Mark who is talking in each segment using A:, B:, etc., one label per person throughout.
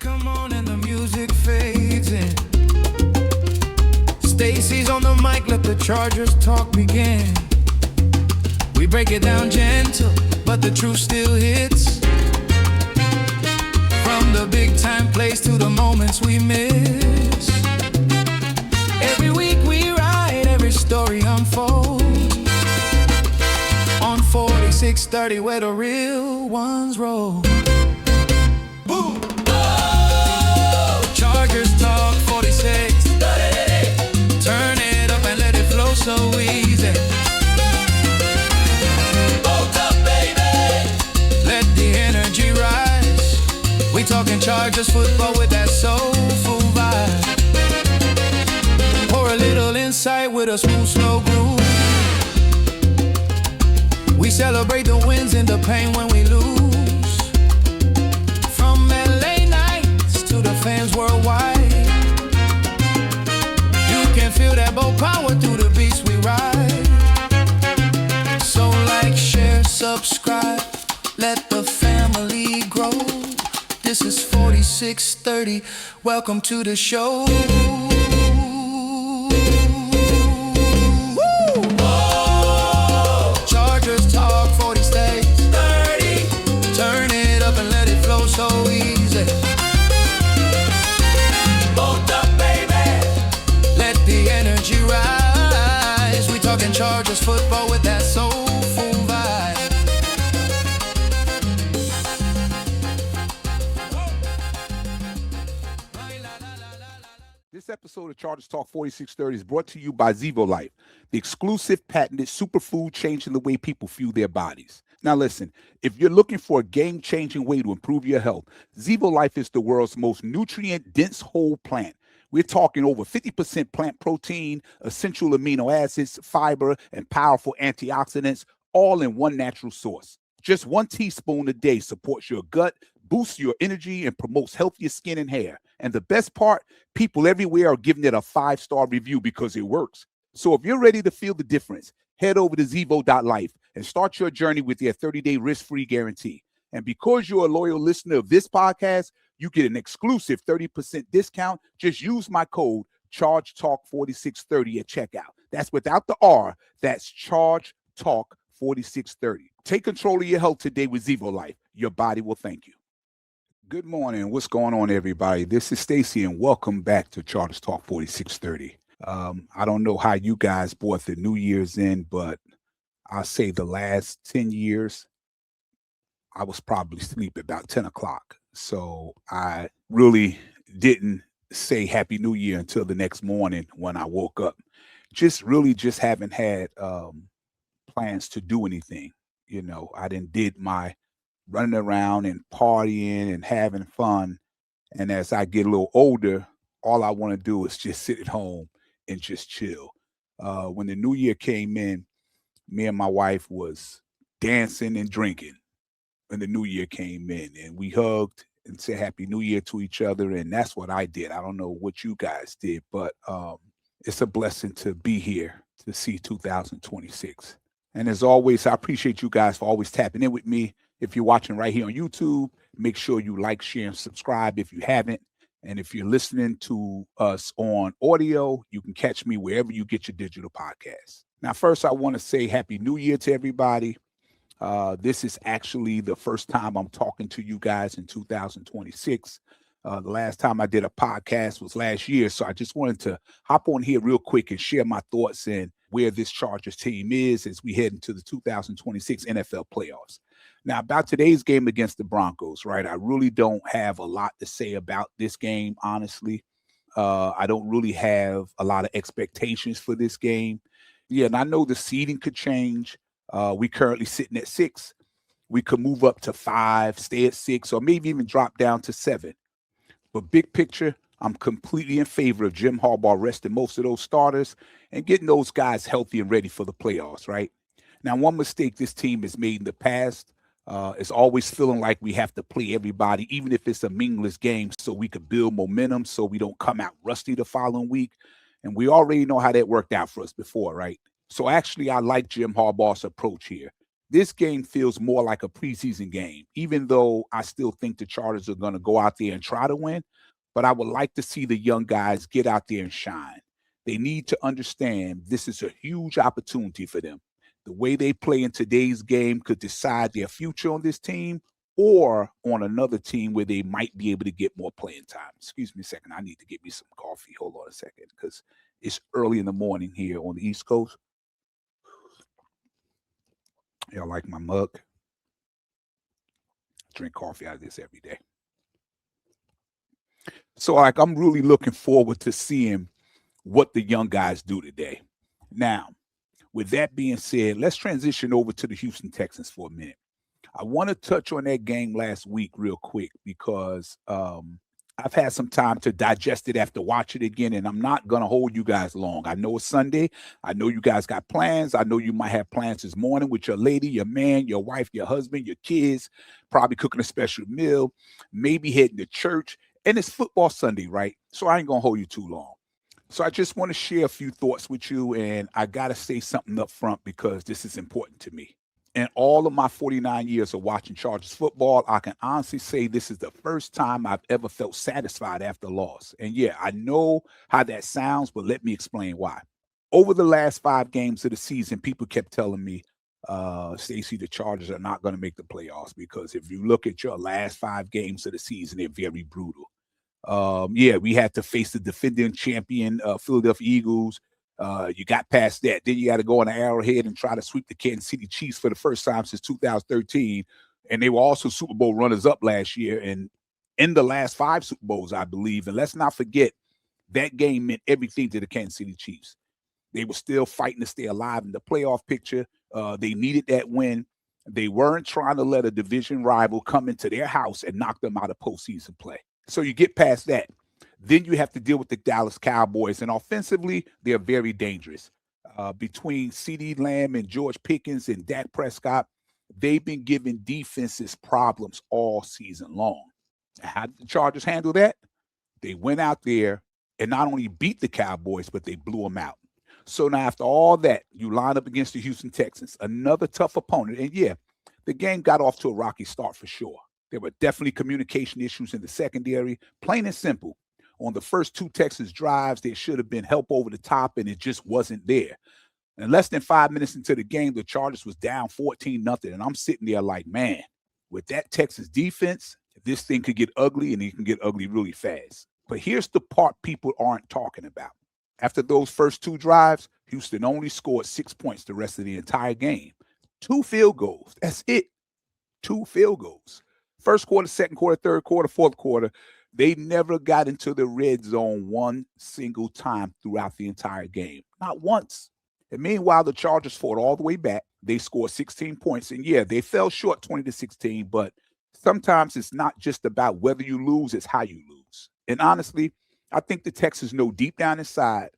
A: come on and the music fades in. Stacy's on the mic, let the Chargers talk begin. We break it down gentle, but the truth still hits. From the big time plays to the moments we miss. Every week we ride, every story unfolds. On 4630 where the real ones roll. Boom! Oh! Chargers talk 4630. Turn it up and let it flow so easy. Woke up, baby. Let the energy rise. We talking Chargers football with that soulful vibe. Pour a little insight with a smooth, slow groove. We celebrate the wins and the pain when we lose. From LA nights to the fans worldwide. You can feel that bold power through the beats we ride. So like, share, subscribe, let the family grow. This is 4630, welcome to the show. So easy. Bolt up, baby. Let the energy rise. We talking Chargers football with that soulful vibe.
B: This episode of Chargers Talk 4630 is brought to you by Zevo Life, the exclusive patented superfood changing the way people fuel their bodies. Now listen, if you're looking for a game-changing way to improve your health, Zevo Life is the world's most nutrient-dense whole plant. We're talking over 50% plant protein, essential amino acids, fiber, and powerful antioxidants, all in one natural source. Just 1 teaspoon a day supports your gut, boosts your energy, and promotes healthier skin and hair. And the best part, people everywhere are giving it a 5-star review because it works. So if you're ready to feel the difference, head over to Zevo.life and start your journey with their 30-day risk-free guarantee. And because you're a loyal listener of this podcast, you get an exclusive 30% discount. Just use my code ChargeTalk4630 at checkout. That's without the R. That's ChargeTalk4630. Take control of your health today with Zevo Life. Your body will thank you. Good morning. What's going on, everybody? This is Stacy, and welcome back to Chargers Talk 4630. I don't know how you guys brought the New Year's in, but I'll say the last 10 years, I was probably asleep about 10 o'clock. So I really didn't say Happy New Year until the next morning when I woke up. Just haven't had plans to do anything. You know, I did my running around and partying and having fun. And as I get a little older, all I want to do is just sit at home and just chill. When the new year came in, me and my wife was dancing and drinking when the new year came in, and we hugged and said Happy New Year to each other. And that's what I did. I don't know what you guys did, but it's a blessing to be here to see 2026. And as always, I appreciate you guys for always tapping in with me. If you're watching right here on YouTube, make sure you like, share, and subscribe if you haven't. And if you're listening to us on audio, you can catch me wherever you get your digital podcasts. Now, first, I want to say Happy New Year to everybody. This is actually the first time I'm talking to you guys in 2026. The last time I did a podcast was last year. So I just wanted to hop on here real quick and share my thoughts and where this Chargers team is as we head into the 2026 NFL playoffs. Now, about today's game against the Broncos, right? I really don't have a lot to say about this game, honestly. I don't really have a lot of expectations for this game. Yeah, and I know the seeding could change. We currently sitting at 6. We could move up to 5, stay at 6, or maybe even drop down to 7. But big picture, I'm completely in favor of Jim Harbaugh resting most of those starters and getting those guys healthy and ready for the playoffs, right? Now, one mistake this team has made in the past is always feeling like we have to play everybody, even if it's a meaningless game, so we could build momentum so we don't come out rusty the following week. And we already know how that worked out for us before, right? So actually, I like Jim Harbaugh's approach here. This game feels more like a preseason game, even though I still think the Chargers are going to go out there and try to win. But I would like to see the young guys get out there and shine. They need to understand this is a huge opportunity for them. The way they play in today's game could decide their future on this team or on another team where they might be able to get more playing time. Excuse me a second. I need to get me some coffee. Hold on a second, because it's early in the morning here on the East Coast. Y'all like my mug? I drink coffee out of this every day. So, I'm really looking forward to seeing what the young guys do today. Now, with that being said, let's transition over to the Houston Texans for a minute. I want to touch on that game last week real quick because I've had some time to digest it after watching it again, and I'm not going to hold you guys long. I know it's Sunday. I know you guys got plans. I know you might have plans this morning with your lady, your man, your wife, your husband, your kids, probably cooking a special meal, maybe heading to church, and it's football Sunday, right? So I ain't going to hold you too long. So I just want to share a few thoughts with you, and I got to say something up front because this is important to me. In all of my 49 years of watching Chargers football, I can honestly say this is the first time I've ever felt satisfied after a loss. And yeah, I know how that sounds, but let me explain why. Over the last 5 games of the season, people kept telling me, Stacey, the Chargers are not going to make the playoffs because if you look at your last 5 games of the season, they're very brutal. We had to face the defending champion Philadelphia Eagles. You got past that. Then you got to go on the Arrowhead and try to sweep the Kansas City Chiefs for the first time since 2013. And they were also Super Bowl runners-up last year and in the last 5 Super Bowls, I believe. And let's not forget, that game meant everything to the Kansas City Chiefs. They were still fighting to stay alive in the playoff picture. They needed that win. They weren't trying to let a division rival come into their house and knock them out of postseason play. So you get past that. Then you have to deal with the Dallas Cowboys. And offensively, they're very dangerous. Between CeeDee Lamb and George Pickens and Dak Prescott, they've been giving defenses problems all season long. How did the Chargers handle that? They went out there and not only beat the Cowboys, but they blew them out. So now after all that, you line up against the Houston Texans, another tough opponent. And yeah, the game got off to a rocky start for sure. There were definitely communication issues in the secondary, plain and simple. On the first 2 Texans drives, there should have been help over the top, and it just wasn't there. And less than 5 minutes into the game, the Chargers was down 14-0, and I'm sitting there like, man, with that Texas defense, this thing could get ugly, and it can get ugly really fast. But here's the part people aren't talking about. After those first 2 drives, Houston only scored 6 points the rest of the entire game. 2 field goals. That's it. 2 field goals. First quarter, second quarter, third quarter, fourth quarter, they never got into the red zone one single time throughout the entire game. Not once. And meanwhile, the Chargers fought all the way back. They scored 16 points. And yeah, they fell short 20-16, but sometimes it's not just about whether you lose, it's how you lose. And honestly, I think the Texans know deep down inside,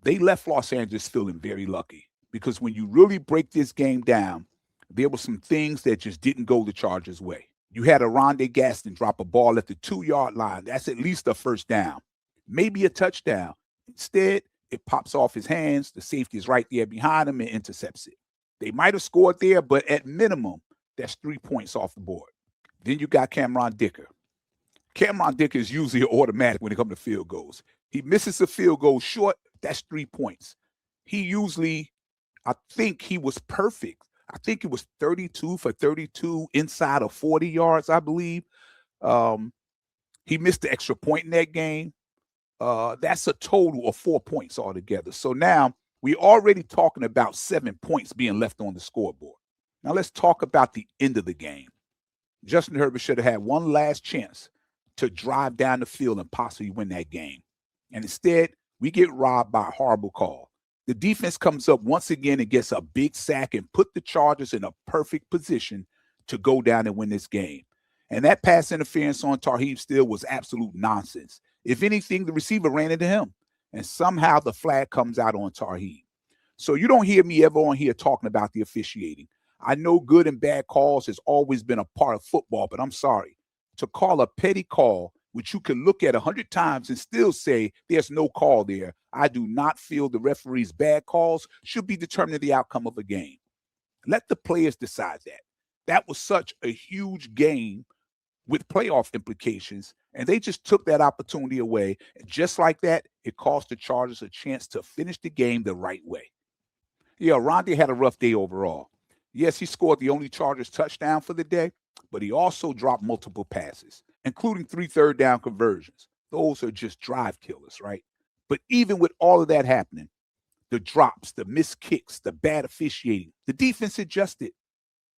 B: they left Los Angeles feeling very lucky because when you really break this game down, there were some things that just didn't go the Chargers' way. You had a Rondé Gaston drop a ball at the 2-yard line. That's at least a first down, maybe a touchdown. Instead, it pops off his hands. The safety is right there behind him and intercepts it. They might have scored there, but at minimum, that's 3 points off the board. Then you got Cameron Dicker. Cameron Dicker is usually automatic when it comes to field goals. He misses a field goal short, that's 3 points. He usually, I think he was perfect. I think it was 32 for 32 inside of 40 yards, I believe. He missed the extra point in that game. That's a total of 4 points altogether. So now we're already talking about 7 points being left on the scoreboard. Now let's talk about the end of the game. Justin Herbert should have had one last chance to drive down the field and possibly win that game. And instead, we get robbed by a horrible call. The defense comes up once again and gets a big sack and put the Chargers in a perfect position to go down and win this game. And that pass interference on Tarheeb Steele was absolute nonsense. If anything, the receiver ran into him. And somehow the flag comes out on Tarheeb. So you don't hear me ever on here talking about the officiating. I know good and bad calls has always been a part of football, but I'm sorry. To call a petty call, which you can look at 100 times and still say there's no call there, I do not feel the referee's bad calls should be determining the outcome of a game. Let the players decide that. That was such a huge game with playoff implications, and they just took that opportunity away. And just like that, it cost the Chargers a chance to finish the game the right way. Yeah, Rondé had a rough day overall. Yes, he scored the only Chargers touchdown for the day, but he also dropped multiple passes, including 3 third-down conversions. Those are just drive killers, right? But even with all of that happening, the drops, the missed kicks, the bad officiating, the defense adjusted.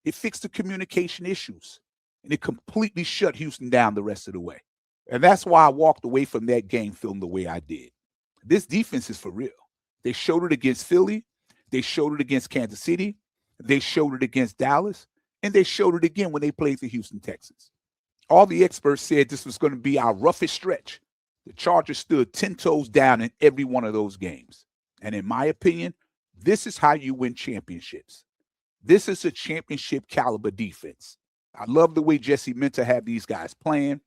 B: It fixed the communication issues, and it completely shut Houston down the rest of the way. And that's why I walked away from that game feeling the way I did. This defense is for real. They showed it against Philly. They showed it against Kansas City. They showed it against Dallas. And they showed it again when they played the Houston Texans. All the experts said this was going to be our roughest stretch. The Chargers stood 10 toes down in every one of those games. And in my opinion, this is how you win championships. This is a championship caliber defense. I love the way Jesse Minter had these guys playing.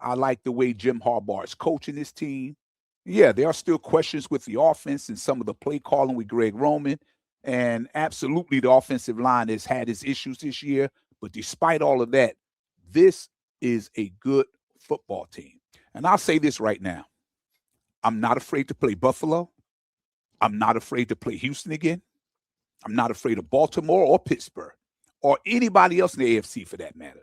B: I like the way Jim Harbaugh is coaching this team. Yeah, there are still questions with the offense and some of the play calling with Greg Roman. And absolutely, the offensive line has had its issues this year. But despite all of that, this is a good football team. And I'll say this right now. I'm not afraid to play Buffalo. I'm not afraid to play Houston again. I'm not afraid of Baltimore or Pittsburgh or anybody else in the AFC for that matter.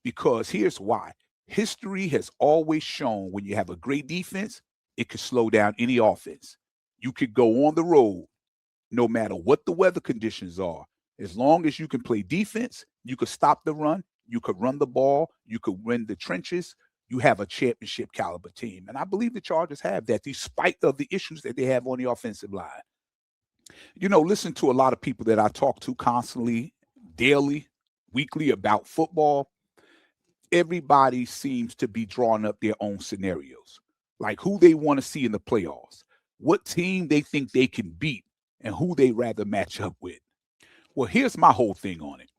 B: Because here's why. History has always shown when you have a great defense, it could slow down any offense. You could go on the road no matter what the weather conditions are. As long as you can play defense, you could stop the run, you could run the ball, you could win the trenches. You have a championship caliber team. And I believe the Chargers have that despite of the issues that they have on the offensive line. You know, listen to a lot of people that I talk to constantly, daily, weekly about football. Everybody seems to be drawing up their own scenarios, like who they want to see in the playoffs, what team they think they can beat, and who they rather match up with. Well, here's my whole thing on it.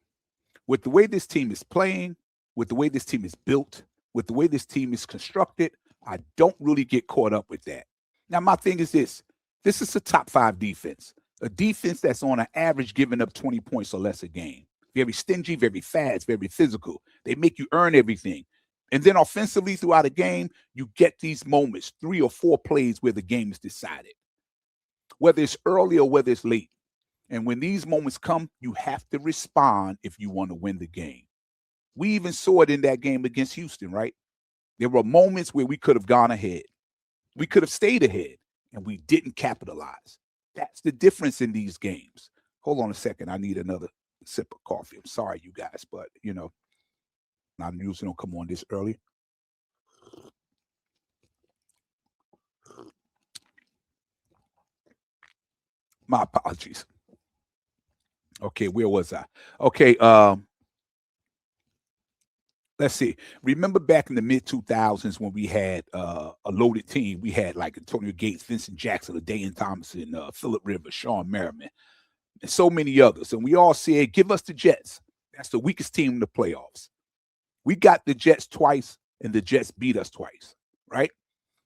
B: With the way this team is playing, with the way this team is built, with the way this team is constructed, I don't really get caught up with that. Now, my thing is this. This is a top 5 defense, a defense that's on an average giving up 20 points or less a game. Very stingy, very fast, very physical. They make you earn everything. And then offensively throughout a game, you get these moments, 3 or 4 plays where the game is decided, whether it's early or whether it's late. And when these moments come, you have to respond if you want to win the game. We even saw it in that game against Houston, right? There were moments where we could have gone ahead. We could have stayed ahead, and we didn't capitalize. That's the difference in these games. Hold on a second. I need another sip of coffee. I'm sorry, you guys, but, you know, I usually don't come on this early. My apologies. Okay, where was I? Okay, let's see. Remember back in the mid-2000s when we had a loaded team? We had like Antonio Gates, Vincent Jackson, LaDainian Thompson, Phillip Rivers, Sean Merriman, and so many others. And we all said, give us the Jets. That's the weakest team in the playoffs. We got the Jets twice, and the Jets beat us twice, right?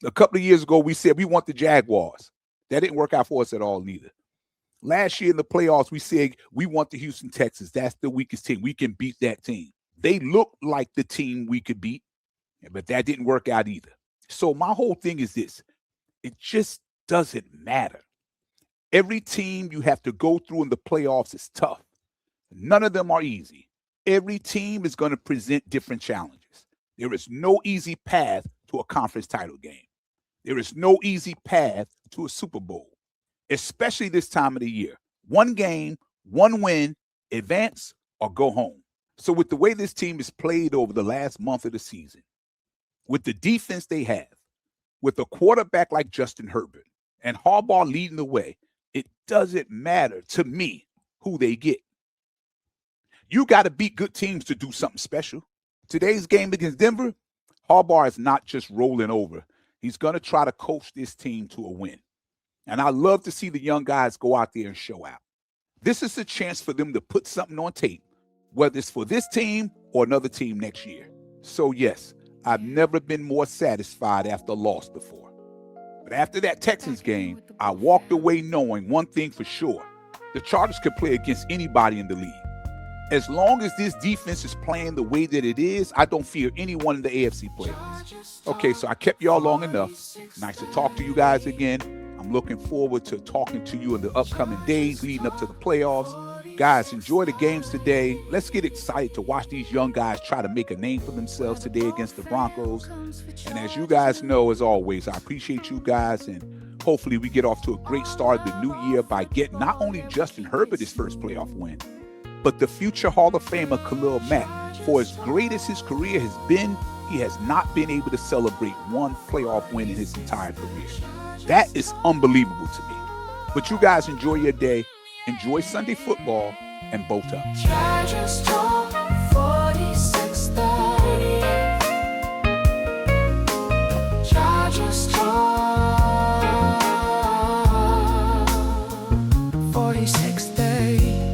B: A couple of years ago, we said we want the Jaguars. That didn't work out for us at all neither. Last year in the playoffs, we said we want the Houston Texans. That's the weakest team. We can beat that team. They looked like the team we could beat, but that didn't work out either. So my whole thing is this. It just doesn't matter. Every team you have to go through in the playoffs is tough. None of them are easy. Every team is going to present different challenges. There is no easy path to a conference title game. There is no easy path to a Super Bowl, especially this time of the year. One game, one win, advance or go home. So with the way this team is played over the last month of the season, with the defense they have, with a quarterback like Justin Herbert and Harbaugh leading the way, it doesn't matter to me who they get. You got to beat good teams to do something special. Today's game against Denver, Harbaugh is not just rolling over. He's going to try to coach this team to a win. And I love to see the young guys go out there and show out. This is a chance for them to put something on tape, whether it's for this team or another team next year. So yes, I've never been more satisfied after a loss before. But after that Texans game, I walked away knowing one thing for sure. the Chargers could play against anybody in the league. As long as this defense is playing the way that it is, I don't fear anyone in the AFC playoffs. Okay, so I kept y'all long enough. Nice to talk to you guys again. I'm looking forward to talking to you in the upcoming days leading up to the playoffs. Guys, enjoy the games today. Let's get excited to watch these young guys try to make a name for themselves today against the Broncos. And as you guys know, as always, I appreciate you guys, and hopefully we get off to a great start of the new year by getting not only Justin Herbert his first playoff win, but the future Hall of Famer Khalil Mack. For as great as his career has been, he has not been able to celebrate one playoff win in his entire career. That is unbelievable to me. But you guys enjoy your day. Enjoy Sunday football and boat up.
A: Chargers Talk 4630. Chargers Talk 4630.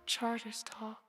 A: Chargers Talk.